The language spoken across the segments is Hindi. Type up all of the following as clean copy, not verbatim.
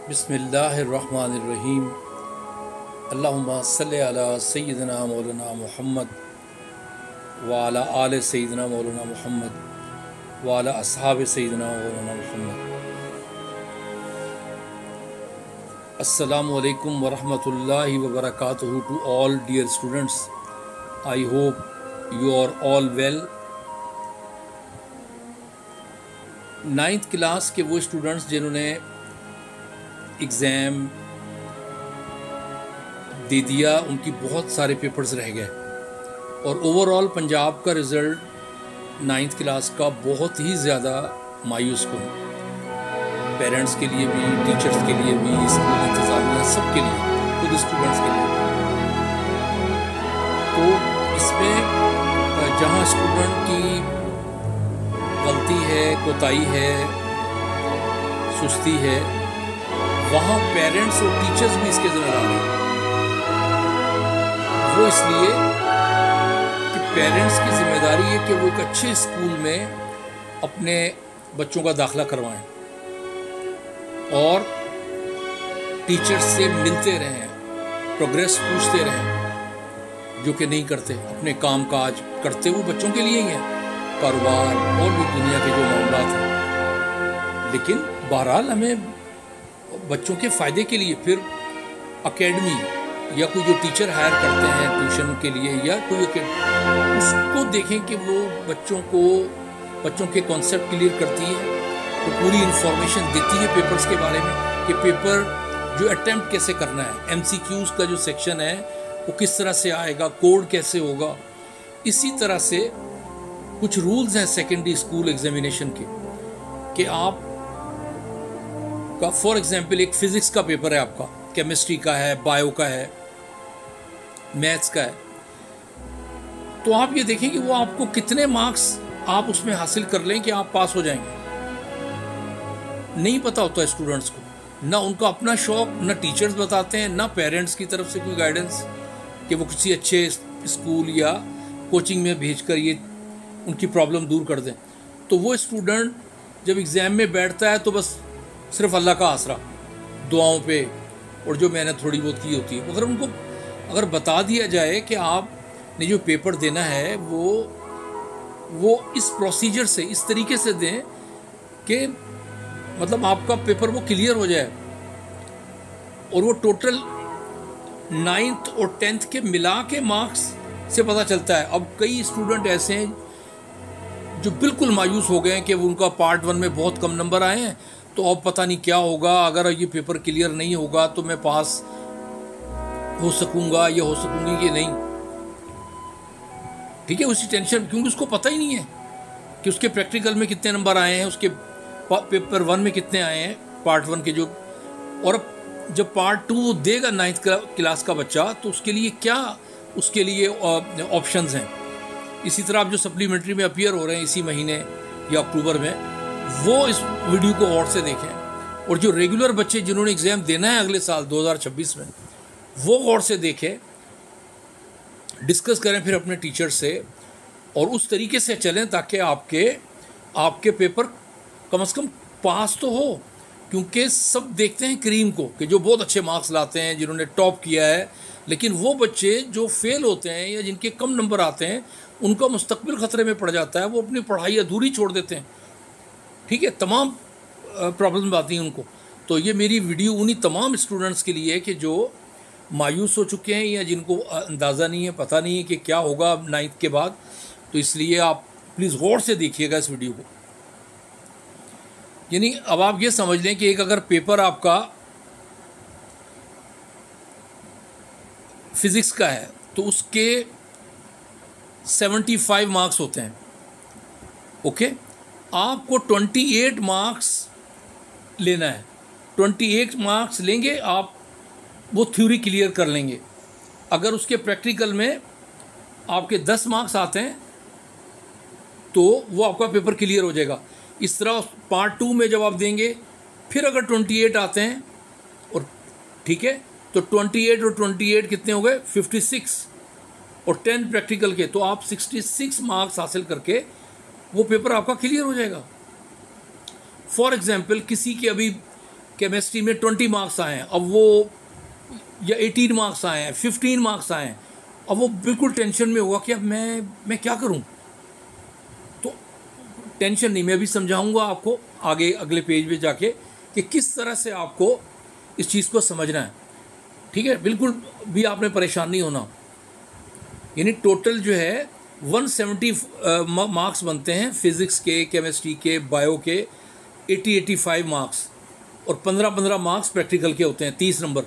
बिस्मिल्लाहिर्रहमानिर्रहीम। अल्लाहुम्मा सल्लि अला सय्यिदिना मौलाना मुहम्मद व अला आले सय्यिदिना मौलाना मुहम्मद व अला अस्हाब सय्यिदिना मौलाना मुहम्मद। अस्सलामु अलैकुम व रहमतुल्लाहि व बरकातुहू to all dear students. I hope you are all well। 9th class के वो स्टूडेंट्स जिन्होंने एग्ज़ाम दे दिया, उनकी बहुत सारे पेपर्स रह गए और ओवरऑल पंजाब का रिज़ल्ट 9th क्लास का बहुत ही ज़्यादा मायूस कुन, पेरेंट्स के लिए भी, टीचर्स के लिए भी, स्कूल इंतज़ामिया सब के लिए, खुद स्टूडेंट्स के लिए। तो इसमें जहाँ स्टूडेंट की गलती है, कोताही है, सुस्ती है, वहाँ पेरेंट्स और टीचर्स भी इसके ज़िम्मेदार हैं। वो इसलिए कि पेरेंट्स की जिम्मेदारी है कि वो एक अच्छे स्कूल में अपने बच्चों का दाखिला करवाएं और टीचर्स से मिलते रहें, प्रोग्रेस पूछते रहें, जो कि नहीं करते। अपने काम काज करते वो बच्चों के लिए ही हैं, कारोबार और भी दुनिया के जो मामलात हैं। लेकिन बहरहाल हमें बच्चों के फ़ायदे के लिए फिर एकेडमी या कोई जो टीचर हायर करते हैं ट्यूशन के लिए या कोई उसको देखें कि वो बच्चों के कॉन्सेप्ट क्लियर करती है, तो पूरी इंफॉर्मेशन देती है पेपर्स के बारे में कि पेपर जो अटेम्प्ट कैसे करना है, MCQs का जो सेक्शन है वो किस तरह से आएगा, कोड कैसे होगा। इसी तरह से कुछ रूल्स हैं सेकेंडरी स्कूल एग्जामिनेशन के कि आप का फॉर एग्जांपल एक फिजिक्स का पेपर है, आपका केमिस्ट्री का है, बायो का है, मैथ्स का है, तो आप ये देखें कि वो आपको कितने मार्क्स आप उसमें हासिल कर लें कि आप पास हो जाएंगे। नहीं पता होता है स्टूडेंट्स को, ना उनका अपना शौक, ना टीचर्स बताते हैं, ना पेरेंट्स की तरफ से कोई गाइडेंस कि वो किसी अच्छे स्कूल या कोचिंग में भेजकर ये उनकी प्रॉब्लम दूर कर दें। तो वो स्टूडेंट जब एग्ज़ाम में बैठता है तो बस सिर्फ अल्लाह का आसरा, दुआओं पे और जो मेहनत थोड़ी बहुत की होती है। मगर उनको अगर बता दिया जाए कि आपने जो पेपर देना है वो इस प्रोसीजर से, इस तरीके से दें कि मतलब आपका पेपर वो क्लियर हो जाए, और वो टोटल 9th और 10th के मिला के मार्क्स से पता चलता है। अब कई स्टूडेंट ऐसे हैं जो बिल्कुल मायूस हो गए हैं कि उनका पार्ट 1 में बहुत कम नंबर आए हैं, तो अब पता नहीं क्या होगा, अगर ये पेपर क्लियर नहीं होगा तो मैं पास हो सकूंगा या हो सकूंगी कि नहीं। ठीक है, उसी टेंशन, क्योंकि उसको पता ही नहीं है कि उसके प्रैक्टिकल में कितने नंबर आए हैं, उसके पेपर 1 में कितने आए हैं, पार्ट 1 के जो। और जब पार्ट 2 देगा 9th क्लास का बच्चा, तो उसके लिए क्या, उसके लिए ऑप्शंस हैं। इसी तरह आप जो सप्लीमेंट्री में अपीयर हो रहे हैं इसी महीने या अक्टूबर में, वो इस वीडियो को और से देखें। और जो रेगुलर बच्चे जिन्होंने एग्ज़ाम देना है अगले साल 2026 में, वो और से देखें, डिस्कस करें फिर अपने टीचर से, और उस तरीके से चलें ताकि आपके पेपर कम से कम पास तो हो। क्योंकि सब देखते हैं क्रीम को कि जो बहुत अच्छे मार्क्स लाते हैं, जिन्होंने टॉप किया है, लेकिन वो बच्चे जो फेल होते हैं या जिनके कम नंबर आते हैं, उनका मुस्तकबिल ख़तरे में पड़ जाता है, वो अपनी पढ़ाई अधूरी छोड़ देते हैं। ठीक है, तमाम प्रॉब्लम आती हैं उनको। तो ये मेरी वीडियो उन्हीं तमाम स्टूडेंट्स के लिए है कि जो मायूस हो चुके हैं या जिनको अंदाज़ा नहीं है, पता नहीं है कि क्या होगा 9th के बाद। तो इसलिए आप प्लीज़ गौर से देखिएगा इस वीडियो को। यानी अब आप ये समझ लें कि एक अगर पेपर आपका फिज़िक्स का है तो उसके 75 मार्क्स होते हैं। ओके, आपको 28 मार्क्स लेना है। 28 मार्क्स लेंगे आप, वो थ्योरी क्लियर कर लेंगे। अगर उसके प्रैक्टिकल में आपके 10 मार्क्स आते हैं तो वो आपका पेपर क्लियर हो जाएगा। इस तरह पार्ट 2 में जब आप देंगे, फिर अगर 28 आते हैं, और ठीक है, तो 28 और 28 कितने हो गए, 56, और 10 प्रैक्टिकल के, तो आप 66 मार्क्स हासिल करके वो पेपर आपका क्लियर हो जाएगा। फॉर एग्जाम्पल किसी के अभी केमिस्ट्री में 20 मार्क्स आए हैं, अब वो या 18 मार्क्स आए हैं, 15 मार्क्स आए हैं, अब वो बिल्कुल टेंशन में होगा कि अब मैं क्या करूं। तो टेंशन नहीं, मैं अभी समझाऊंगा आपको आगे अगले पेज पे जाके कि किस तरह से आपको इस चीज़ को समझना है। ठीक है, बिल्कुल भी आपने परेशान नहीं होना। यानी टोटल जो है 170 मार्क्स बनते हैं फिज़िक्स के, केमिस्ट्री के, बायो के, 85 मार्क्स, और 15 मार्क्स प्रैक्टिकल के होते हैं, 30 नंबर।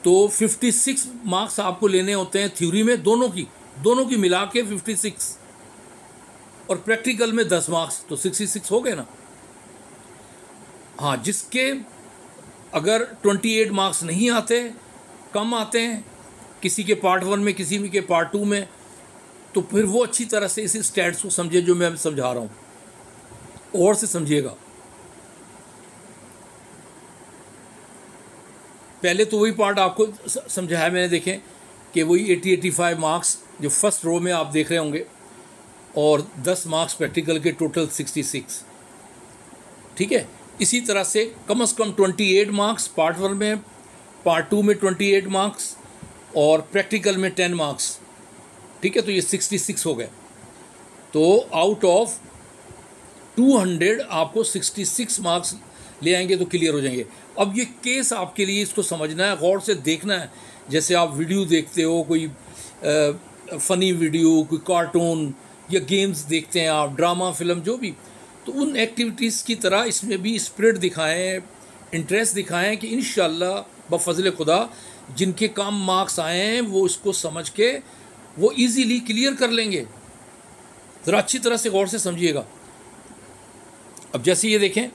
तो 56 मार्क्स आपको लेने होते हैं थ्योरी में, दोनों की मिला के 56, और प्रैक्टिकल में 10 मार्क्स, तो 66 हो गए ना। हाँ, जिसके अगर 28 मार्क्स नहीं आते, कम आते हैं, किसी के पार्ट 1 में, किसी के पार्ट 2 में, तो फिर वो अच्छी तरह से इस स्टैट्स को समझे जो मैं समझा रहा हूँ, और से समझिएगा। पहले तो वही पार्ट आपको समझाया मैंने, देखें कि वही 85 मार्क्स जो फर्स्ट रो में आप देख रहे होंगे, और 10 मार्क्स प्रैक्टिकल के, टोटल 66। ठीक है, इसी तरह से कम 28 मार्क्स पार्ट 1 में, पार्ट 2 में 28 मार्क्स, और प्रैक्टिकल में 10 मार्क्स। ठीक है, तो ये 66 हो गए। तो आउट ऑफ 200 आपको 66 मार्क्स ले आएंगे तो क्लियर हो जाएंगे। अब ये केस आपके लिए, इसको समझना है, गौर से देखना है। जैसे आप वीडियो देखते हो, कोई फ़नी वीडियो, कोई कार्टून या गेम्स देखते हैं आप, ड्रामा, फिल्म, जो भी, तो उन एक्टिविटीज़ की तरह इसमें भी स्पिरिट दिखाएं, इंटरेस्ट दिखाएं कि इंशाल्लाह बफज़ल खुदा जिनके काम मार्क्स आए हैं वो इसको समझ के वो इजीली क्लियर कर लेंगे। ज़रा अच्छी तरह से गौर से समझिएगा। अब जैसे ये देखें,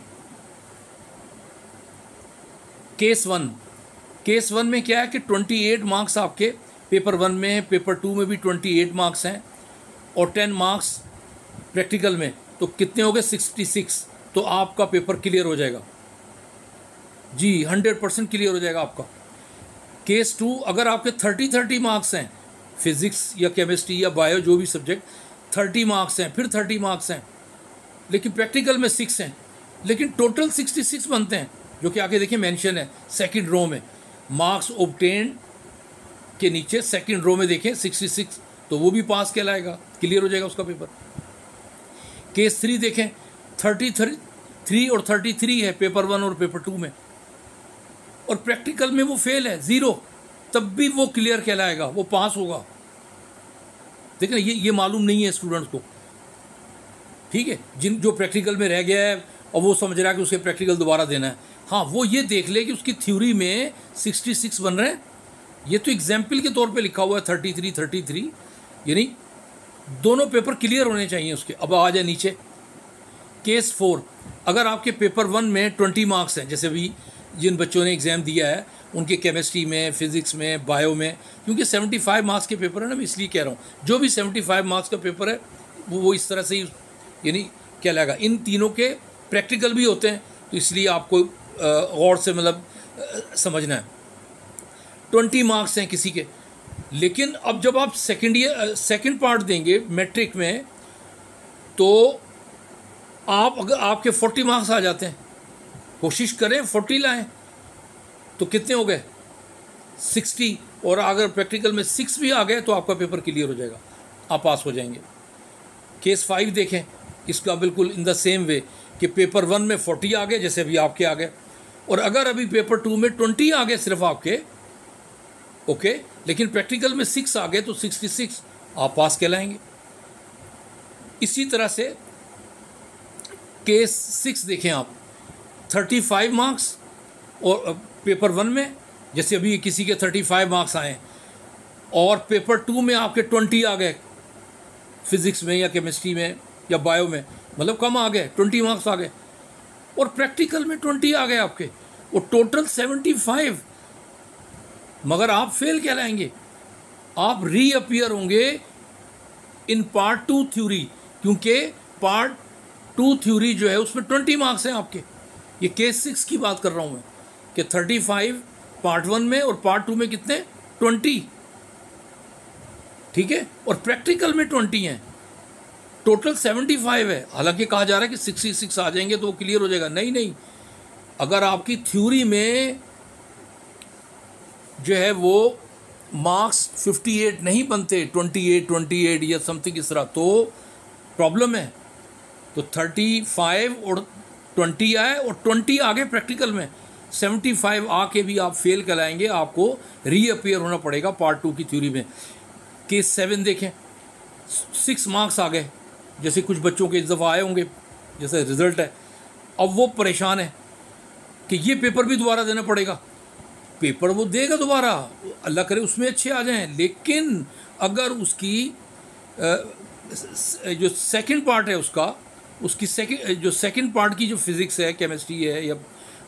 केस वन में क्या है कि 28 मार्क्स आपके पेपर 1 में, पेपर 2 में भी 28 मार्क्स हैं, और 10 मार्क्स प्रैक्टिकल में, तो कितने हो गए? 66। तो आपका पेपर क्लियर हो जाएगा जी, 100% क्लियर हो जाएगा आपका। केस 2, अगर आपके 30 मार्क्स हैं, फिज़िक्स या केमिस्ट्री या बायो जो भी सब्जेक्ट, 30 मार्क्स हैं, फिर 30 मार्क्स हैं, लेकिन प्रैक्टिकल में 6 हैं, लेकिन टोटल 66 बनते हैं, जो कि आगे देखिए मेंशन है सेकंड रो में, मार्क्स ऑब्टेन के नीचे सेकंड रो में देखें 66, तो वो भी पास कहलाएगा, क्लियर हो जाएगा उसका पेपर। केस 3 देखें, 33 और 33 है पेपर 1 और पेपर 2 में, और प्रैक्टिकल में वो फेल है 0, तब भी वो क्लियर कहलाएगा, वो पास होगा। देखिए ये मालूम नहीं है स्टूडेंट्स को। ठीक है, जो प्रैक्टिकल में रह गया है और वो समझ रहा है कि उसे प्रैक्टिकल दोबारा देना है, हाँ, वो ये देख ले कि उसकी थ्योरी में 66 बन रहे हैं। ये तो एग्जाम्पल के तौर पे लिखा हुआ है 33, यानी दोनों पेपर क्लियर होने चाहिए उसके। अब आ जाए नीचे, केस 4, अगर आपके पेपर 1 में 20 मार्क्स हैं, जैसे भी जिन बच्चों ने एग्ज़ाम दिया है उनके केमिस्ट्री में, फिज़िक्स में, बायो में, क्योंकि 75 मार्क्स के पेपर है ना, मैं इसलिए कह रहा हूँ, जो भी 75 मार्क्स का पेपर है वो इस तरह से ही यानी क्या लगेगा। इन तीनों के प्रैक्टिकल भी होते हैं, तो इसलिए आपको गौर से मतलब समझना है। 20 मार्क्स हैं किसी के, लेकिन अब जब आप सेकंड पार्ट देंगे मैट्रिक में, तो आप अगर आपके 40 मार्क्स आ जाते हैं, कोशिश करें 40 लाएं, तो कितने हो गए? 60, और अगर प्रैक्टिकल में 6 भी आ गए तो आपका पेपर क्लियर हो जाएगा, आप पास हो जाएंगे। केस 5 देखें, इसका बिल्कुल इन द सेम वे कि पेपर 1 में 40 आ गए, जैसे अभी आपके आ गए, और अगर अभी पेपर 2 में 20 आ गए सिर्फ आपके, ओके, लेकिन प्रैक्टिकल में 6 आ गए, तो 66 आप पास कहलाएंगे। इसी तरह से केस 6 देखें आप, 35 मार्क्स और पेपर 1 में, जैसे अभी किसी के 35 मार्क्स आए, और पेपर 2 में आपके 20 आ गए, फिज़िक्स में या केमिस्ट्री में या बायो में, मतलब कम आ गए, 20 मार्क्स आ गए, और प्रैक्टिकल में 20 आ गए आपके, और टोटल 75, मगर आप फेल कहलाएंगे, आप रीअपियर होंगे इन पार्ट 2 थ्योरी, क्योंकि पार्ट 2 थ्योरी जो है उसमें 20 मार्क्स हैं आपके। ये केस 6 की बात कर रहा हूँ मैं कि 35 पार्ट 1 में और पार्ट 2 में कितने? 20, ठीक है, और प्रैक्टिकल में 20 हैं, टोटल 75 है। हालांकि कहा जा रहा है कि 66 आ जाएंगे तो वो क्लियर हो जाएगा, नहीं, अगर आपकी थ्योरी में जो है वो मार्क्स 58 नहीं बनते, 28 या समथिंग इस तरह, तो प्रॉब्लम है। तो 35 और 20 आए और 20 आगे प्रैक्टिकल में 75 आके भी आप फेल कराएंगे, आपको रीअपियर होना पड़ेगा पार्ट 2 की थ्योरी में। केस 7 देखें, 6 मार्क्स आ गए, जैसे कुछ बच्चों के इस दफ़ा आए होंगे जैसे रिज़ल्ट है। अब वो परेशान है कि ये पेपर भी दोबारा देना पड़ेगा। पेपर वो देगा दोबारा, अल्लाह करे उसमें अच्छे आ जाएं, लेकिन अगर उसकी जो सेकंड पार्ट है उसकी सेकंड पार्ट की जो फिज़िक्स है, केमिस्ट्री है या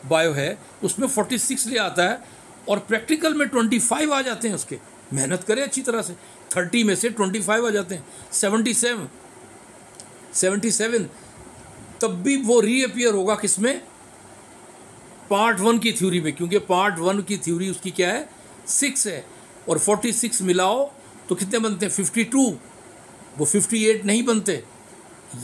बायो है, उसमें 46 ले आता है और प्रैक्टिकल में 25 आ जाते हैं उसके, मेहनत करे अच्छी तरह से, 30 में से 25 आ जाते हैं, 77, तब भी वो रीअपियर होगा किसमें? पार्ट 1 की थ्योरी में, क्योंकि पार्ट 1 की थ्योरी उसकी क्या है? 6 है, और 46 मिलाओ तो कितने बनते हैं? 52, वो 58 नहीं बनते।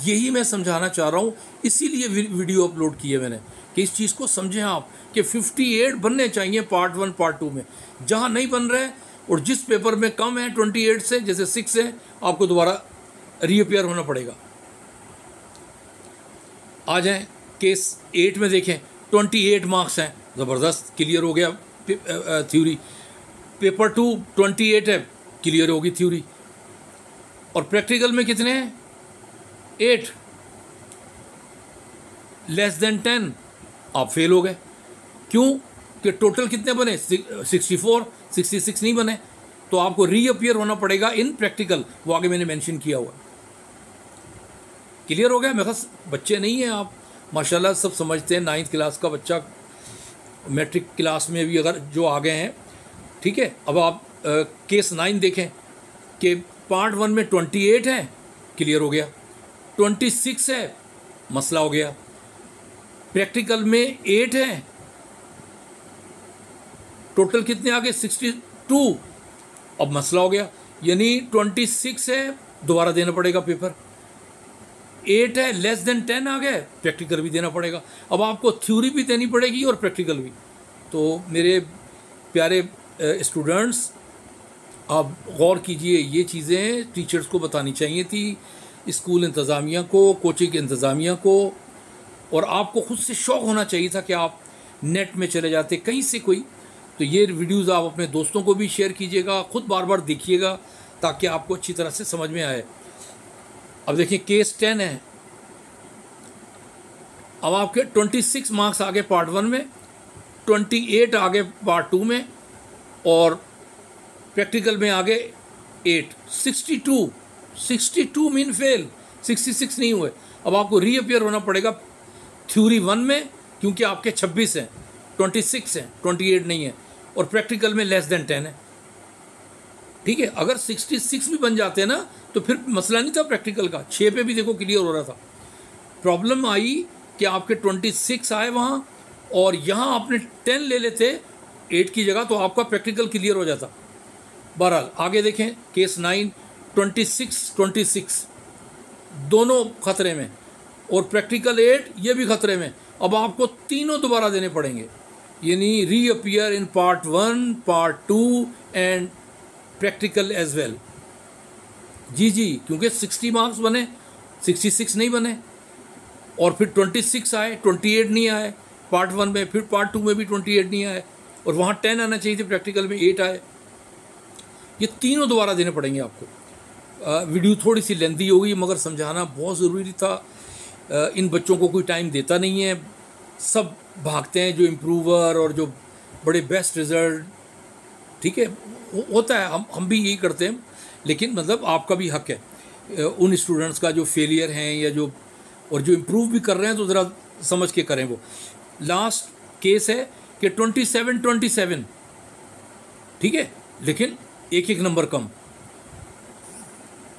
यही मैं समझाना चाह रहा हूँ, इसीलिए वीडियो अपलोड की है मैंने कि इस चीज़ को समझें आप कि 58 बनने चाहिए पार्ट 1 पार्ट 2 में। जहाँ नहीं बन रहे और जिस पेपर में कम है 28 से, जैसे 6 है, आपको दोबारा रीअपियर होना पड़ेगा। आ जाएं केस 8 में देखें, 28 मार्क्स हैं, ज़बरदस्त, क्लियर हो गया थ्योरी। पेपर 2 28 है, क्लियर होगी थ्योरी। और प्रैक्टिकल में कितने हैं? 8, लेस देन 10, आप फेल हो गए। क्यों? कि टोटल कितने बने? 64, 66 नहीं बने, तो आपको रीअपियर होना पड़ेगा इन प्रैक्टिकल, वो आगे मैंने मेंशन किया हुआ। क्लियर हो गया? मेरे पास बच्चे नहीं हैं, आप माशाल्लाह सब समझते हैं, 9th क्लास का बच्चा मैट्रिक क्लास में भी अगर जो आ गए हैं, ठीक है। अब आप केस 9 देखें कि पार्ट 1 में 28 है, क्लियर हो गया, 26 है, मसला हो गया। प्रैक्टिकल में 8 है, टोटल कितने आ गए? 62, अब मसला हो गया, यानी 26 है, दोबारा देना पड़ेगा पेपर। 8 है, लेस देन 10 आ गए, प्रैक्टिकल भी देना पड़ेगा। अब आपको थ्योरी भी देनी पड़ेगी और प्रैक्टिकल भी। तो मेरे प्यारे स्टूडेंट्स, आप गौर कीजिए, ये चीज़ें टीचर्स को बतानी चाहिए थी, स्कूल इंतज़ामिया को, कोचिंग इंतज़ामिया को, और आपको खुद से शौक़ होना चाहिए था कि आप नेट में चले जाते कहीं से कोई। तो ये वीडियोज़ आप अपने दोस्तों को भी शेयर कीजिएगा, ख़ुद बार बार देखिएगा ताकि आपको अच्छी तरह से समझ में आए। अब देखिए केस 10 है, अब आपके 26 मार्क्स आ गए पार्ट 1 में, 28 आ गए पार्ट 2 में, और प्रैक्टिकल में आ गए 8, 62 मीन फेल, 66 नहीं हुए। अब आपको रीअपियर होना पड़ेगा थ्योरी 1 में, क्योंकि आपके 26 हैं, 26 हैं, 28 नहीं है, और प्रैक्टिकल में लेस देन 10 है, ठीक है। अगर 66 भी बन जाते हैं ना तो फिर मसला नहीं था प्रैक्टिकल का, 6 पे भी देखो क्लियर हो रहा था। प्रॉब्लम आई कि आपके 26 आए वहाँ, और यहाँ आपने 10 ले लेते 8 की जगह, तो आपका प्रैक्टिकल क्लियर हो जाता। बहरहाल आगे देखें केस 9, 26 दोनों खतरे में, और प्रैक्टिकल 8 ये भी खतरे में। अब आपको तीनों दोबारा देने पड़ेंगे, यानी reappear in part 1, part 2 and practical as well. जी, क्योंकि 60 मार्क्स बने, 66 नहीं बने, और फिर 26 आए, 28 नहीं आए पार्ट 1 में, फिर पार्ट 2 में भी 28 नहीं आए, और वहाँ 10 आना चाहिए थे, प्रैक्टिकल में 8 आए। ये तीनों दोबारा देने पड़ेंगे आपको। वीडियो थोड़ी सी लेंथी हो गई, मगर समझाना बहुत ज़रूरी था। इन बच्चों को कोई टाइम देता नहीं है, सब भागते हैं, जो इम्प्रूवर और जो बड़े बेस्ट रिज़ल्ट, ठीक है, होता है, हम भी यही करते हैं, लेकिन मतलब आपका भी हक है उन स्टूडेंट्स का जो फेलियर हैं या जो इम्प्रूव भी कर रहे हैं, तो ज़रा समझ के करें। वो लास्ट केस है कि 27, ठीक है, लेकिन एक नंबर कम,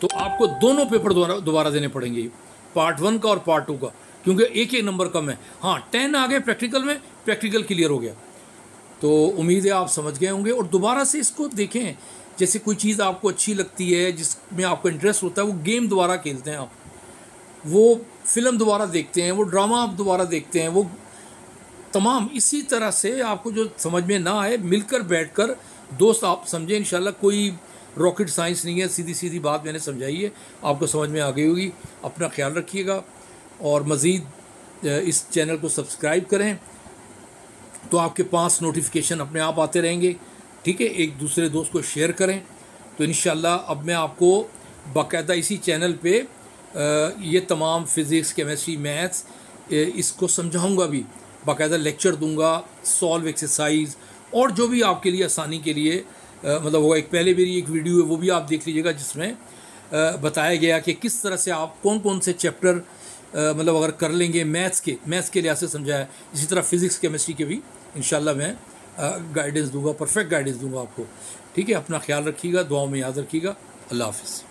तो आपको दोनों पेपर दोबारा देने पड़ेंगे, पार्ट 1 का और पार्ट 2 का, क्योंकि एक नंबर कम है। हाँ, 10 आ गए प्रैक्टिकल में, प्रैक्टिकल क्लियर हो गया। तो उम्मीद है आप समझ गए होंगे, और दोबारा से इसको देखें। जैसे कोई चीज़ आपको अच्छी लगती है, जिसमें आपको इंटरेस्ट होता है, वो गेम दोबारा खेलते हैं आप, वो फिल्म दोबारा देखते हैं, वो ड्रामा आप दोबारा देखते हैं, वो तमाम इसी तरह से आपको जो समझ में ना आए मिलकर बैठकर दोस्त आप समझें, इंशाल्लाह कोई रॉकेट साइंस नहीं है, सीधी सीधी बात मैंने समझाई है, आपको समझ में आ गई होगी। अपना ख्याल रखिएगा और मज़ीद इस चैनल को सब्सक्राइब करें तो आपके पास नोटिफिकेशन अपने आप आते रहेंगे। ठीक है, एक दूसरे दोस्त को शेयर करें तो इंशाल्लाह अब मैं आपको बाकायदा इसी चैनल पे ये तमाम फ़िज़िक्स, केमिस्ट्री, मैथ्स इसको समझाऊंगा भी, बाकायदा लेक्चर दूंगा, सॉल्व एक्सरसाइज और जो भी आपके लिए आसानी के लिए मतलब वो एक पहले मेरी एक वीडियो है वो भी आप देख लीजिएगा जिसमें बताया गया कि किस तरह से आप कौन कौन से चैप्टर मतलब अगर कर लेंगे मैथ्स के लिहाज से समझाया। इसी तरह फिज़िक्स केमिस्ट्री के भी इंशाल्लाह मैं गाइडेंस दूंगा, परफेक्ट गाइडेंस दूंगा आपको। ठीक है, अपना ख्याल रखिएगा, दुआओं में याद रखिएगा। अल्लाह हाफ़िज़।